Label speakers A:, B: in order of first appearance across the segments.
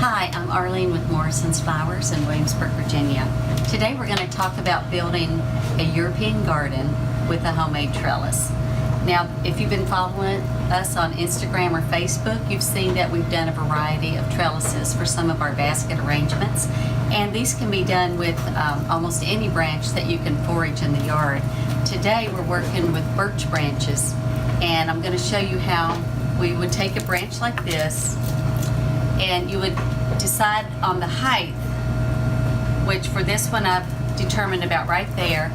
A: Hi, I'm Arlene with Morrison's Flowers in Williamsburg, Virginia. Today we're going to talk about building a European garden with a homemade trellis. Now, if you've been following us on Instagram or Facebook, you've seen that we've done a variety of trellises for some of our basket arrangements. And these can be done with almost any branch that you can forage in the yard. Today we're working with birch branches, and I'm going to show you how we would take a branch like this, and you would decide on the height, which for this one I've determined about right there.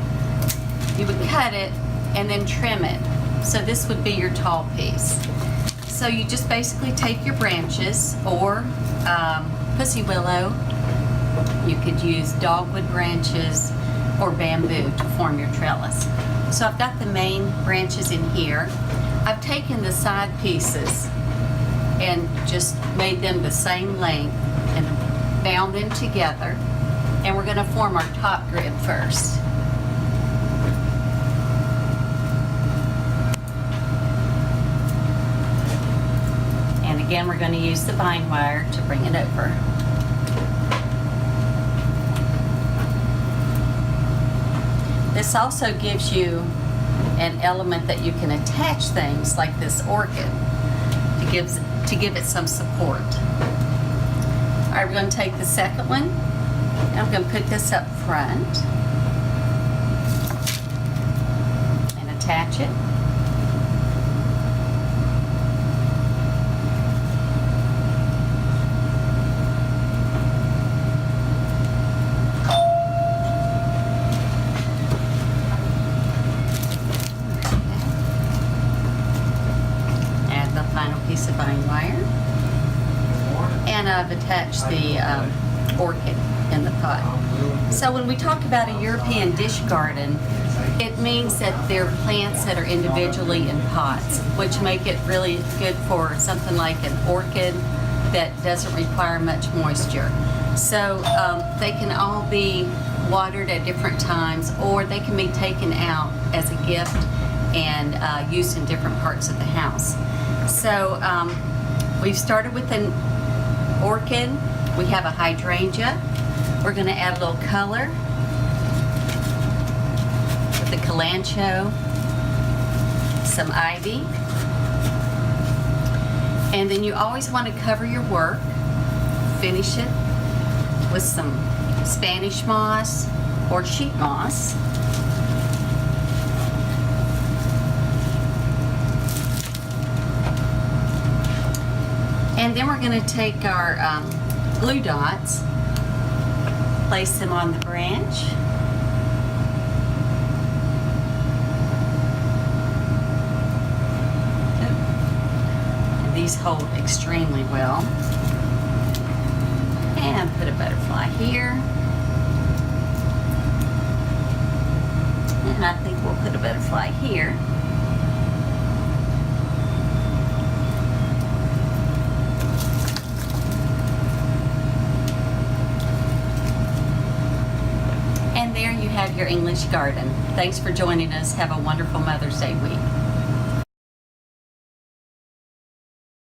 A: You would cut it and then trim it. So this would be your tall piece. So you just basically take your branches, or pussy willow. You could use dogwood branches or bamboo to form your trellis. So I've got the main branches in here. I've taken the side pieces and just made them the same length and bound them together. And we're going to form our top grid first. And again, we're going to use the bind wire to bring it over. This also gives you an element that you can attach things like this orchid to give it some support. All right, we're going to take the second one, and I'm going to put this up front and attach it. Final piece of bind wire, and I've attached the orchid in the pot. So when we talk about a European dish garden, it means that they're plants that are individually in pots, which make it really good for something like an orchid that doesn't require much moisture. So they can all be watered at different times, or they can be taken out as a gift and used in different parts of the house. So we've started with an orchid. We have a hydrangea. We're going to add a little color with the kalanchoe, some ivy. And then you always want to cover your work, finish it with some Spanish moss or sheet moss. And then we're going to take our glue dots, place them on the branch. And these hold extremely well. And put a butterfly here. And I think we'll put a butterfly here. And there you have your English garden. Thanks for joining us. Have a wonderful Mother's Day week.